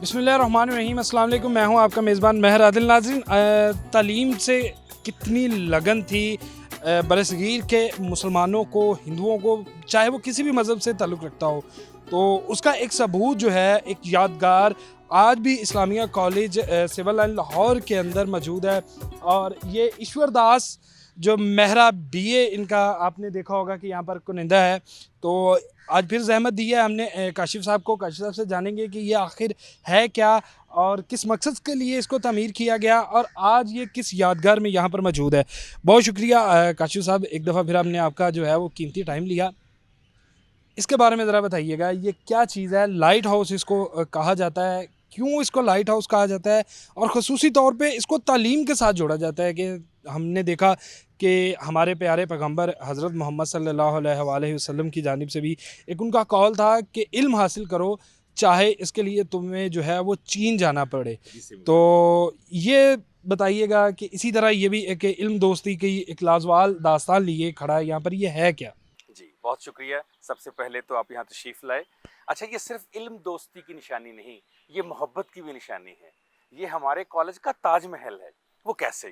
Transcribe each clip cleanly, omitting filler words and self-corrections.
بسم اللہ الرحمن الرحیم. السلام علیکم. میں ہوں آپ کا میزبان مہر عادل. ناظرین, تعلیم سے کتنی لگن تھی برصغیر کے مسلمانوں کو, ہندوؤں کو, چاہے وہ کسی بھی مذہب سے تعلق رکھتا ہو, تو اس کا ایک ثبوت جو ہے, ایک یادگار آج بھی اسلامیہ کالج سول لائن لاہور کے اندر موجود ہے. اور یہ ایشور داس جو مہرا بی اے ان کا آپ نے دیکھا ہوگا کہ یہاں پر کنندہ ہے, تو آج پھر زحمت دی ہے ہم نے کاشف صاحب کو. کاشف صاحب سے جانیں گے کہ یہ آخر ہے کیا اور کس مقصد کے لیے اس کو تعمیر کیا گیا اور آج یہ کس یادگار میں یہاں پر موجود ہے. بہت شکریہ کاشف صاحب, ایک دفعہ پھر ہم نے آپ کا جو ہے وہ قیمتی ٹائم لیا. اس کے بارے میں ذرا بتائیے گا, یہ کیا چیز ہے؟ لائٹ ہاؤس اس کو کہا جاتا ہے, کیوں اس کو لائٹ ہاؤس کہا جاتا ہے, اور خصوصی طور پہ اس کو تعلیم کے ساتھ جوڑا جاتا ہے کہ ہم نے دیکھا کہ ہمارے پیارے پیغمبر حضرت محمد صلی اللہ علیہ وآلہ وسلم کی جانب سے بھی ایک ان کا قول تھا کہ علم حاصل کرو, چاہے اس کے لیے تمہیں جو ہے وہ چین جانا پڑے. تو یہ بتائیے گا کہ اسی طرح یہ بھی ایک علم دوستی کی ایک لازوال داستان لیے کھڑا ہے یہاں پر, یہ ہے کیا؟ جی بہت شکریہ. سب سے پہلے تو آپ یہاں تشریف لائے. اچھا, یہ صرف علم دوستی کی نشانی نہیں, یہ محبت کی بھی نشانی ہے. یہ ہمارے کالج کا تاج محل ہے. وہ کیسے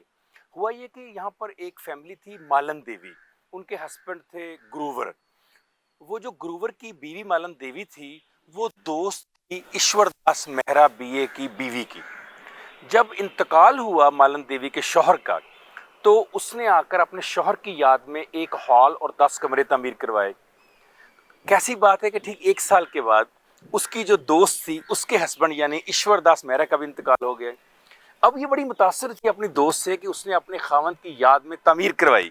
ہوا؟ یہ کہ یہاں پر ایک فیملی تھی مالن دیوی, ان کے ہسبینڈ تھے گروور. وہ جو گروور کی بیوی مالن دیوی تھی وہ دوست تھی ایشور داس مہرا بی اے کی بیوی کی. جب انتقال ہوا مالن دیوی کے شوہر کا, تو اس نے آ کر اپنے شوہر کی یاد میں ایک ہال اور 10 کمرے تعمیر کروائے. کیسی بات ہے کہ ٹھیک 1 سال کے بعد اس کی جو دوست تھی اس کے ہسبینڈ یعنی ایشور داس مہرا کا بھی انتقال ہو گیا. اب یہ بڑی متاثر تھی اپنی دوست سے کہ اس نے اپنے خاوند کی یاد میں تعمیر کروائی.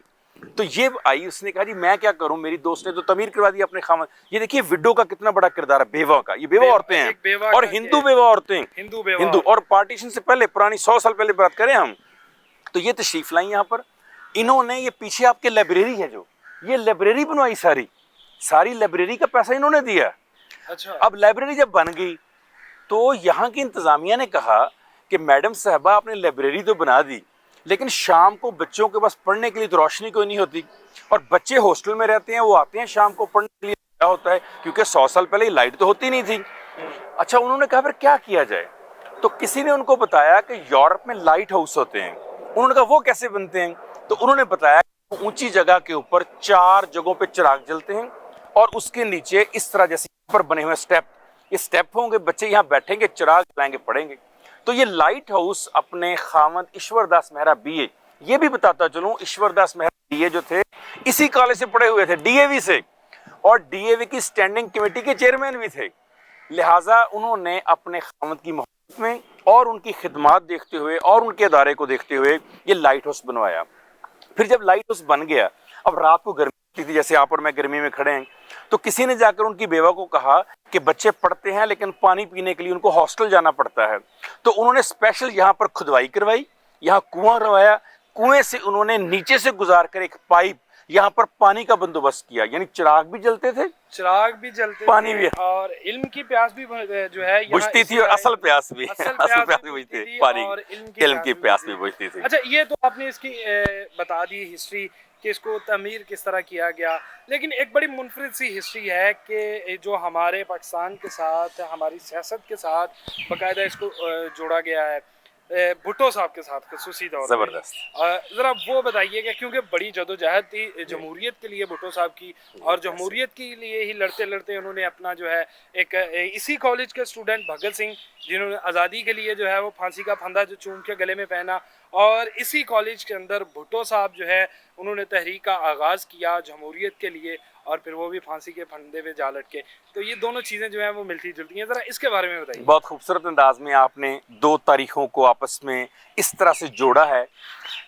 تو یہ آئی, اس نے کہا جی میں کیا کروں, میری دوست نے تو تعمیر کروا دی اپنے خاوند. یہ دیکھیے وڈو کا کتنا بڑا کردار ہے, بیوہ کا. یہ بیوہ عورتیں ہیں اور ہندو بیوہ عورتیں, ہندو اور پارٹیشن سے پہلے پرانی 100 سال پہلے بات کریں ہم. تو یہ تشریف لائیں یہاں پر. انہوں نے, یہ پیچھے آپ کے لائبریری ہے جو, یہ لائبریری بنوائی, ساری لائبریری کا پیسہ انہوں نے دیا. اچھا, اب لائبریری جب بن گئی تو یہاں کی انتظامیہ نے کہا کہ میڈم صاحبہ آپ نے لائبریری تو بنا دی, لیکن شام کو بچوں کے پاس پڑھنے کے لیے تو روشنی کوئی نہیں ہوتی, اور بچے ہاسٹل میں رہتے ہیں, وہ آتے ہیں شام کو پڑھنے کے لیے, کیا ہوتا ہے کیونکہ 100 سال پہلے لائٹ تو ہوتی نہیں تھی. اچھا, انہوں نے کہا پھر کیا کیا جائے, تو کسی نے ان کو بتایا کہ یورپ میں لائٹ ہاؤس ہوتے ہیں. انہوں نے کہا وہ کیسے بنتے ہیں, تو انہوں نے بتایا کہ اونچی جگہ کے اوپر 4 جگہوں پہ چراغ جلتے ہیں, اور اس کے نیچے اس طرح جیسے پر بنے ہوئے سٹیپ, یہ سٹیپ ہوں گے, بچے یہاں بیٹھیں گے, چراغ جلائیں گے, پڑھیں گے. تو یہ لائٹ ہاؤس اپنے خاوند ایشور داس مہرا بی اے, یہ بھی بتاتا چلوں ایشور داس مہرا بی اے جو تھے اسی کالج سے پڑھے ہوئے تھے, ڈی اے وی سے, اور ڈی اے وی کی اسٹینڈنگ کمیٹی کے چیئرمین بھی تھے. لہٰذا انہوں نے اپنے خاوند کی محبت میں اور ان کی خدمات دیکھتے ہوئے اور ان کے ادارے کو دیکھتے ہوئے یہ لائٹ ہاؤس بنوایا. پھر جب لائٹ ہاؤس بن گیا, اب رات کو گرمی ہوتی تھی, جیسے آپ اور میں گرمی میں کھڑے ہیں, تو کسی نے جا کر ان کی بیوہ کو کہا کہ بچے پڑھتے ہیں لیکن پانی پینے کے لیے ان کو ہاسٹل جانا پڑتا ہے. تو انہوں نے اسپیشل یہاں پر کھدوائی کروائی, یہاں کنواں کروایا, کنویں سے انہوں نے نیچے سے گزار کر ایک پائپ یہاں پر پانی کا بندوبست کیا, یعنی چراغ بھی جلتے تھے, چراغ بھی جلتے, پانی بھی, اور علم کی پیاس بھی جو ہے بجھتی تھی, اور اصل پیاس بھی بجھتی تھی, پانی علم کی پیاس بھی بجھتی تھی. اچھا, یہ تو آپ نے اس کی بتا دی ہسٹری کہ اس کو تعمیر کس طرح کیا گیا, لیکن ایک بڑی منفرد سی ہسٹری ہے کہ جو ہمارے پاکستان کے ساتھ, ہماری سیاست کے ساتھ باقاعدہ اس کو جوڑا گیا ہے بھٹو صاحب کے ساتھ خصوصی طور پر. زبردست. ذرا وہ بتائیے گا, کیونکہ بڑی جدوجہد تھی جمہوریت کے لیے بھٹو صاحب کی, اور جمہوریت کے لیے ہی لڑتے لڑتے انہوں نے اپنا جو ہے ایک اسی کالج کے اسٹوڈنٹ بھگت سنگھ, جنہوں نے آزادی کے لیے جو ہے وہ پھانسی کا پھندا جو چوم کے گلے میں پہنا, اور اسی کالج کے اندر بھٹو صاحب جو ہے انہوں نے تحریک کا آغاز کیا جمہوریت کے لیے, اور پھر وہ بھی پھانسی کے پھندے پہ جا لٹکے. تو یہ دونوں چیزیں جو ہیں وہ ملتی جلتی ہیں, ذرا اس کے بارے میں بتائیے. بہت خوبصورت انداز میں آپ نے 2 تاریخوں کو آپس میں اس طرح سے جوڑا ہے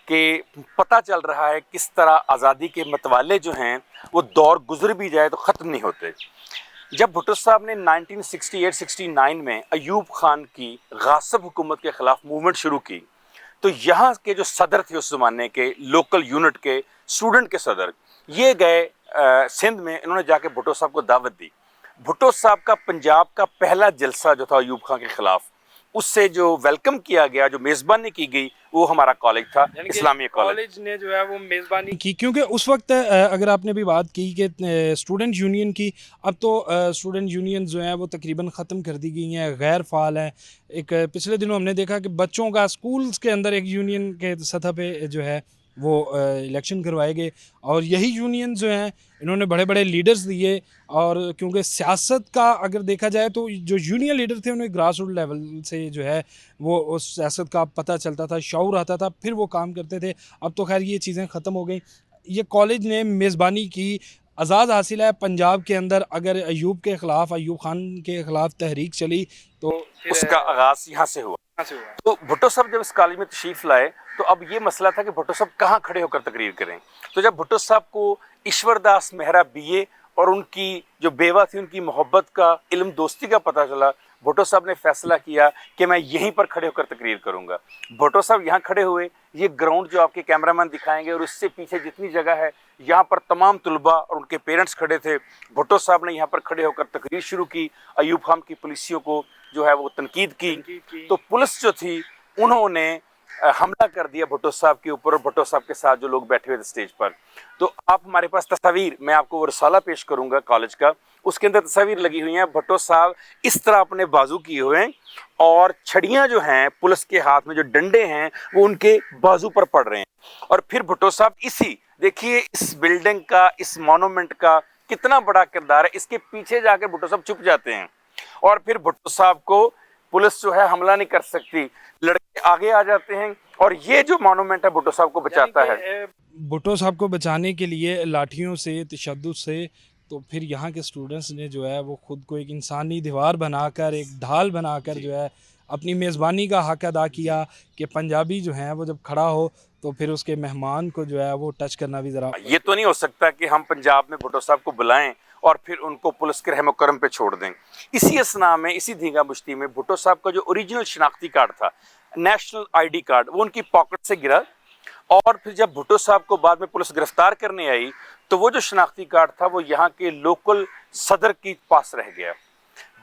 کہ پتہ چل رہا ہے کس طرح آزادی کے متوالے جو ہیں وہ دور گزر بھی جائے تو ختم نہیں ہوتے. جب بھٹو صاحب نے 1968-69 میں ایوب خان کی غاصب حکومت کے خلاف موومنٹ شروع کی, تو یہاں کے جو صدر تھے اس زمانے کے, لوکل یونٹ کے اسٹوڈنٹ کے صدر, یہ گئے سندھ میں, انہوں نے جا کے بھٹو صاحب کو دعوت دی. بھٹو صاحب کا پنجاب کا پہلا جلسہ جو تھا ایوب خان کے خلاف, اس سے جو ویلکم کیا گیا, جو میزبانی کی گئی, وہ ہمارا کالج تھا, اسلامیہ کالج. کالج نے جو ہے وہ میزبانی کی, کیونکہ اس وقت اگر آپ نے بھی بات کی کہ اسٹوڈنٹ یونین کی, اب تو اسٹوڈنٹ یونین جو ہیں وہ تقریباً ختم کر دی گئی ہیں, غیر فعال ہیں. ایک پچھلے دنوں ہم نے دیکھا کہ بچوں کا اسکولز کے اندر ایک یونین کے سطح پہ جو ہے وہ الیکشن کروائے گئے, اور یہی یونین جو ہیں انہوں نے بڑے بڑے لیڈرز دیے. اور کیونکہ سیاست کا اگر دیکھا جائے تو جو یونین لیڈر تھے انہیں گراس روٹ لیول سے جو ہے وہ اس سیاست کا پتہ چلتا تھا, شعور آتا تھا, پھر وہ کام کرتے تھے. اب تو خیر یہ چیزیں ختم ہو گئیں. یہ کالج نے میزبانی کی, اعزاز حاصل ہے پنجاب کے اندر. اگر ایوب خان کے خلاف تحریک چلی تو اس کا آغاز یہاں سے ہوا. تو بھٹو صاحب جب اس کالج میں تشریف لائے تو اب یہ مسئلہ تھا کہ بھٹو صاحب کہاں کھڑے ہو کر تقریر کریں. تو جب بھٹو صاحب کو ایشور داس مہرا BA اور ان کی جو بیوہ تھی ان کی محبت کا, علم دوستی کا پتہ چلا, بھٹو صاحب نے فیصلہ کیا کہ میں یہیں پر کھڑے ہو کر تقریر کروں گا. بھٹو صاحب یہاں کھڑے ہوئے, یہ گراؤنڈ جو آپ کے کیمرہ مین دکھائیں گے اور اس سے پیچھے جتنی جگہ ہے یہاں پر تمام طلباء اور ان کے پیرنٹس کھڑے تھے. بھٹو صاحب نے یہاں پر کھڑے ہو کر تقریر شروع کی. ایوب خان کی پولیسیوں کو جو ہے وہ تنقید کی, تو پولیس جو تھی انہوں نے حملہ کر دیا بھٹو صاحب کے اوپر, اور بھٹو صاحب کے ساتھ جو لوگ بیٹھے ہوئے تھے اسٹیج پر. تو آپ ہمارے پاس تصاویر, میں آپ کو وہ رسالہ پیش کروں گا کالج کا, اس کے اندر تصاویر لگی ہوئی ہیں. بھٹو صاحب اس طرح اپنے بازو کیے ہوئے ہیں اور چھڑیاں جو ہیں پولیس کے ہاتھ میں, جو ڈنڈے ہیں وہ ان کے بازو پر پڑ رہے ہیں. اور پھر بھٹو صاحب اسی دیکھیے اس بلڈنگ کا, اس مونومنٹ کا کتنا بڑا کردار ہے, اس کے پیچھے جا کر بھٹو صاحب چھپ جاتے ہیں. اور پھر بھٹو صاحب کو پولیس جو ہے حملہ نہیں کر سکتی, لڑکے آگے آ جاتے ہیں, اور یہ جو مانومنٹ ہے بھٹو صاحب کو بچاتا ہے. بھٹو صاحب کو بچانے کے لیے لاٹھیوں سے, تشدد سے, تو پھر یہاں کے اسٹوڈنٹس نے جو ہے وہ خود کو ایک انسانی دیوار بنا کر, ایک ڈھال بنا کر جو ہے اپنی میزبانی کا حق ادا کیا کہ پنجابی جو ہیں وہ جب کھڑا ہو تو پھر اس کے مہمان کو جو ہے وہ ٹچ کرنا بھی ذرا. یہ تو نہیں ہو سکتا کہ ہم پنجاب میں بھٹو صاحب کو بلائیں اور پھر ان کو پولیس کے رحم و کرم پہ چھوڑ دیں. اسی اسنا میں, اسی دھینگا مشتی میں بھٹو صاحب کا جو اوریجنل شناختی کارڈ تھا, نیشنل ID کارڈ, وہ ان کی پاکٹ سے گرا. اور پھر جب بھٹو صاحب کو بعد میں پولیس گرفتار کرنے آئی تو وہ جو شناختی کارڈ تھا وہ یہاں کے لوکل صدر کے پاس رہ گیا.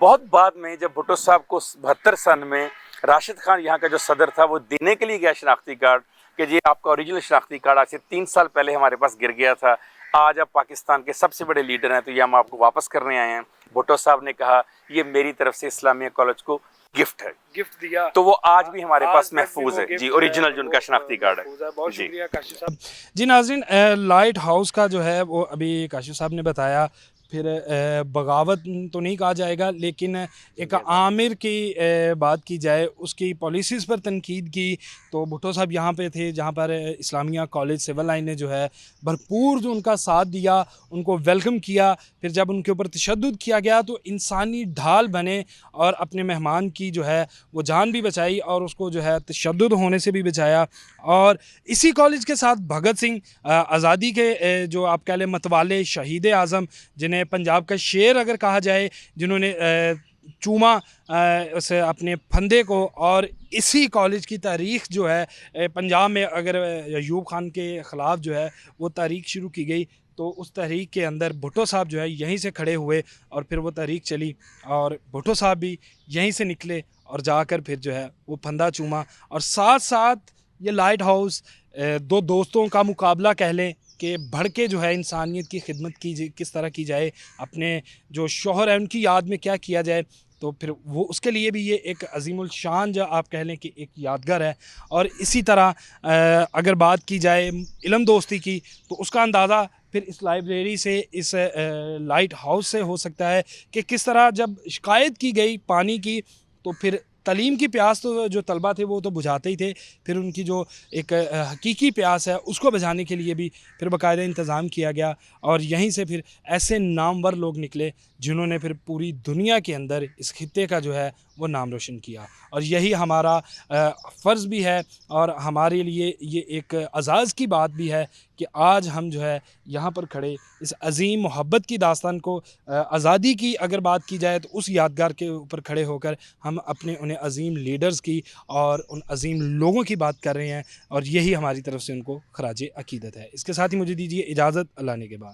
بہت بعد میں جب بھٹو صاحب کو 72 سن میں راشد خان یہاں کا جو صدر تھا وہ دینے کے لیے گیا شناختی کارڈ کہ یہ آپ کا اوریجنل شناختی کارڈ آج سے 3 سال پہلے ہمارے پاس گر گیا تھا, آج آپ پاکستان کے سب سے بڑے لیڈر ہیں تو یہ ہم آپ کو واپس کرنے آئے ہیں. بھٹو صاحب نے کہا یہ میری طرف سے اسلامیہ کالج کو گفٹ ہے, گفٹ دیا, تو وہ آج بھی ہمارے پاس محفوظ ہے. جی, اوریجنل جو ان کا شناختی کارڈ ہے. بہت شکریہ کاشف صاحب. جی ناظرین, لائٹ ہاؤس کا جو ہے وہ ابھی کاشف صاحب نے بتایا, پھر بغاوت تو نہیں کہا جائے گا لیکن ایک عامر کی بات کی جائے, اس کی پالیسیز پر تنقید کی, تو بھٹو صاحب یہاں پہ تھے جہاں پر اسلامیہ کالج سول لائن نے جو ہے بھرپور جو ان کا ساتھ دیا, ان کو ویلکم کیا. پھر جب ان کے اوپر تشدد کیا گیا تو انسانی ڈھال بنے اور اپنے مہمان کی جو ہے وہ جان بھی بچائی اور اس کو جو ہے تشدد ہونے سے بھی بچایا. اور اسی کالج کے ساتھ بھگت سنگھ, آزادی کے جو آپ کہہ لیں متوالے, شہید اعظم, جنہیں پنجاب کا شیر اگر کہا جائے, جنہوں نے چوما اسے اپنے پھندے کو. اور اسی کالج کی تاریخ جو ہے پنجاب میں اگر ایوب خان کے خلاف جو ہے وہ تاریخ شروع کی گئی تو اس تحریک کے اندر بھٹو صاحب جو ہے یہیں سے کھڑے ہوئے اور پھر وہ تحریک چلی, اور بھٹو صاحب بھی یہیں سے نکلے اور جا کر پھر جو ہے وہ پھندا چوما. اور ساتھ ساتھ یہ لائٹ ہاؤس دو دوستوں کا مقابلہ کہہ لیں کہ بڑھ کے جو ہے انسانیت کی خدمت کی کس طرح کی جائے, اپنے جو شوہر ہیں ان کی یاد میں کیا کیا جائے, تو پھر وہ اس کے لیے بھی یہ ایک عظیم الشان جو آپ کہہ لیں کہ ایک یادگار ہے. اور اسی طرح اگر بات کی جائے علم دوستی کی تو اس کا اندازہ پھر اس لائبریری سے, اس لائٹ ہاؤس سے ہو سکتا ہے کہ کس طرح جب شکایت کی گئی پانی کی تو پھر تعلیم کی پیاس تو جو طلبہ تھے وہ تو بجھاتے ہی تھے, پھر ان کی جو ایک حقیقی پیاس ہے اس کو بجھانے کے لیے بھی پھر باقاعدہ انتظام کیا گیا. اور یہیں سے پھر ایسے نامور لوگ نکلے جنہوں نے پھر پوری دنیا کے اندر اس خطے کا جو ہے وہ نام روشن کیا. اور یہی ہمارا فرض بھی ہے اور ہمارے لیے یہ ایک اعزاز کی بات بھی ہے کہ آج ہم جو ہے یہاں پر کھڑے اس عظیم محبت کی داستان کو, آزادی کی اگر بات کی جائے تو اس یادگار کے اوپر کھڑے ہو کر ہم اپنے انہیں عظیم لیڈرز کی اور ان عظیم لوگوں کی بات کر رہے ہیں, اور یہی ہماری طرف سے ان کو خراج عقیدت ہے. اس کے ساتھ ہی مجھے دیجیے اجازت, اللہ نے کے بعد.